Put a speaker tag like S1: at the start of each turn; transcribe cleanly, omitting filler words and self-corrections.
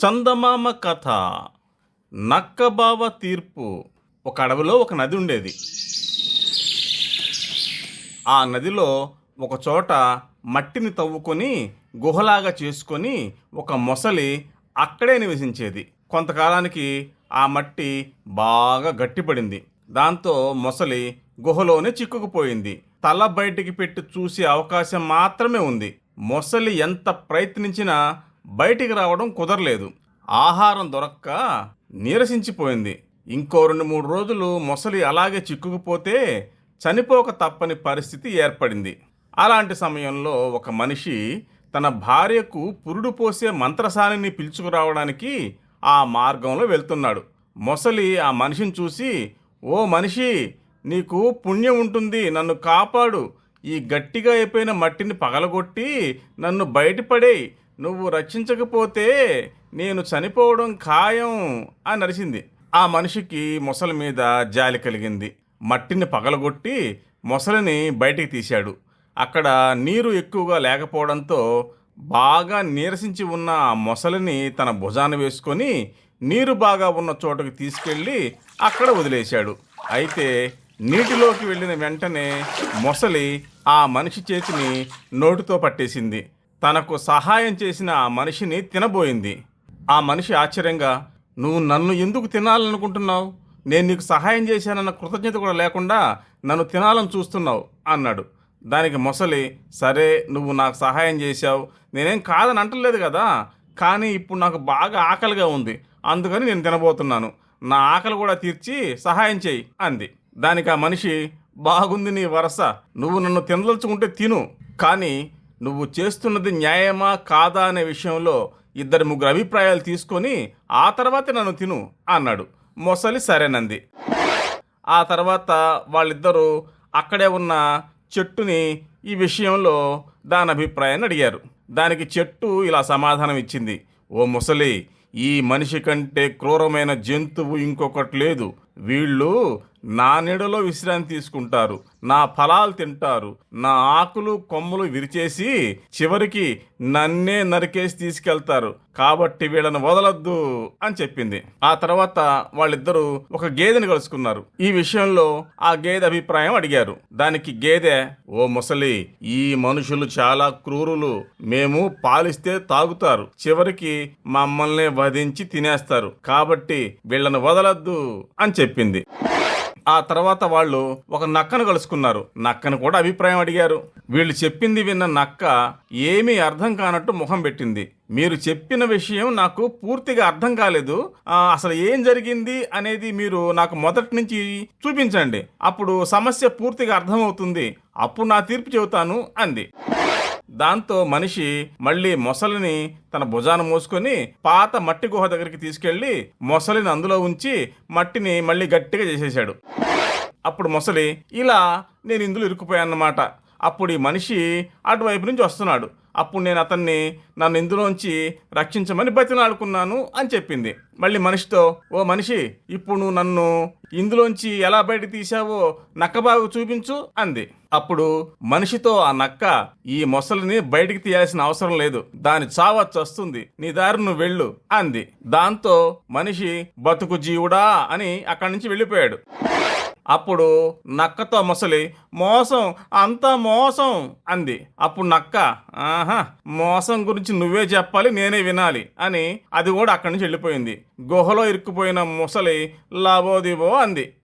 S1: చందమామ కథ. నక్కబావ తీర్పు. ఒక అడవిలో ఒక నది ఉండేది. ఆ నదిలో ఒక చోట మట్టిని తవ్వుకొని గుహలాగా చేసుకొని ఒక మొసలి అక్కడే నివసించేది. కొంతకాలానికి ఆ మట్టి బాగా గట్టిపడింది. దాంతో మొసలి గుహలోనే చిక్కుకుపోయింది. తల బయటికి పెట్టి చూసే అవకాశం మాత్రమే ఉంది. మొసలి ఎంత ప్రయత్నించినా బయటికి రావడం కుదరలేదు. ఆహారం దొరక్క నీరసించిపోయింది. ఇంకో 2-3 రోజులు మొసలి అలాగే చిక్కుకుపోతే చనిపోక తప్పని పరిస్థితి ఏర్పడింది. అలాంటి సమయంలో ఒక మనిషి తన భార్యకు పురుడు పోసే మంత్రసానిని పిలుచుకురావడానికి ఆ మార్గంలో వెళ్తున్నాడు. మొసలి ఆ మనిషిని చూసి, "ఓ మనిషి, నీకు పుణ్యం ఉంటుంది, నన్ను కాపాడు. ఈ గట్టిగా అయిపోయిన మట్టిని పగలగొట్టి నన్ను బయటపడేయి. నువ్వు రక్షించకపోతే నేను చనిపోవడం ఖాయం" అని అరిచింది. ఆ మనిషికి మొసలి మీద జాలి కలిగింది. మట్టిని పగలగొట్టి మొసలిని బయటికి తీశాడు. అక్కడ నీరు ఎక్కువగా లేకపోవడంతో బాగా నీరసించి ఉన్న ఆ మొసలిని తన భుజాన వేసుకొని నీరు బాగా ఉన్న చోటుకి తీసుకెళ్ళి అక్కడ వదిలేశాడు. అయితే నీటిలోకి వెళ్ళిన వెంటనే మొసలి ఆ మనిషి చేతిని నోటితో పట్టేసింది. తనకు సహాయం చేసిన ఆ మనిషిని తినబోయింది. ఆ మనిషి ఆశ్చర్యంగా, "నువ్వు నన్ను ఎందుకు తినాలనుకుంటున్నావు? నేను నీకు సహాయం చేశానన్న కృతజ్ఞత కూడా లేకుండా నన్ను తినాలని చూస్తున్నావు" అన్నాడు. దానికి మొసలి, "సరే, నువ్వు నాకు సహాయం చేశావు, నేనేం కాదని అంటలేదు కదా, కానీ ఇప్పుడు నాకు బాగా ఆకలిగా ఉంది, అందుకని నేను తినబోతున్నాను. నా ఆకలి కూడా తీర్చి సహాయం చేయి" అంది. దానికి ఆ మనిషి, "బాగుంది నీ వరస, నువ్వు నన్ను తినదలుచుకుంటే తిను, కానీ నువ్వు చేస్తున్నది న్యాయమా కాదా అనే విషయంలో 2-3 అభిప్రాయాలు తీసుకొని ఆ తర్వాత నన్ను తిను" అన్నాడు. మొసలి సరేనంది. ఆ తర్వాత వాళ్ళిద్దరూ అక్కడే ఉన్న చెట్టుని ఈ విషయంలో దాని అభిప్రాయాన్ని అడిగారు. దానికి చెట్టు ఇలా సమాధానం ఇచ్చింది, "ఓ మొసలి, ఈ మనిషి కంటే క్రూరమైన జంతువు ఇంకొకటి లేదు. వీళ్ళు నా నీడలో విశ్రాంతి తీసుకుంటారు, నా ఫలాలు తింటారు, నా ఆకులు కొమ్మలు విరిచేసి చివరికి నన్నే నరికేసి తీసుకెళ్తారు. కాబట్టి వీళ్ళని వదలొద్దు" అని చెప్పింది. ఆ తర్వాత వాళ్ళిద్దరూ ఒక గేదెని కలుసుకున్నారు. ఈ విషయంలో ఆ గేదె అభిప్రాయం అడిగారు. దానికి గేదె, "ఓ మొసలి, ఈ మనుషులు చాలా క్రూరులు. మేము పాలిస్తే తాగుతారు, చివరికి మమ్మల్ని వధించి తినేస్తారు. కాబట్టి వీళ్ళని వదలొద్దు" అని చెప్పింది. ఆ తర్వాత వాళ్ళు ఒక నక్కను కలుసుకున్నారు. నక్కను కూడా అభిప్రాయం అడిగారు. వీళ్ళు చెప్పింది విన్న నక్క ఏమీ అర్థం కానట్టు ముఖం పెట్టింది. "మీరు చెప్పిన విషయం నాకు పూర్తిగా అర్థం కాలేదు. అసలు ఏం జరిగింది అనేది మీరు నాకు మొదటి నుంచి చూపించండి. అప్పుడు సమస్య పూర్తిగా అర్థమవుతుంది. అప్పుడు నా తీర్పు చెబుతాను" అంది. దాంతో మనిషి మళ్ళీ మొసలిని తన భుజాన మోసుకొని పాత మట్టి గుహ దగ్గరికి తీసుకెళ్లి మొసలిని అందులో ఉంచి మట్టిని మళ్ళీ గట్టిగా చేసేశాడు. అప్పుడు మొసలి, "ఇలా నేను ఇందులో ఇరుక్కుపోయానన్నమాట. అప్పుడు ఈ మనిషి అటువైపు నుంచి వస్తున్నాడు. అప్పుడు నేను అతన్ని నన్ను ఇందులోంచి రక్షించమని బతిలాడుకున్నాను" అని చెప్పింది. మళ్ళీ మనిషితో, "ఓ మనిషి, ఇప్పుడు నువ్వు నన్ను ఇందులోంచి ఎలా బయట తీశావో నక్కబాగు చూపించు" అంది. అప్పుడు మనిషితో ఆ నక్క, "ఈ మొసలిని బయటికి తీయాల్సిన అవసరం లేదు, దాని చావచ్చి వస్తుంది, నీ దారి నువ్వు వెళ్ళు" అంది. దాంతో మనిషి బతుకు జీవుడా అని అక్కడి నుంచి వెళ్ళిపోయాడు. అప్పుడు నక్కతో మొసలి, "మోసం, అంతా మోసం" అంది. అప్పుడు నక్క, "ఆహా, మోసం గురించి నువ్వే చెప్పాలి, నేనే వినాలి" అని అది కూడా అక్కడి నుంచి వెళ్ళిపోయింది. గుహలో ఇరుక్కుపోయిన మొసలి లాబోదిబో అంది.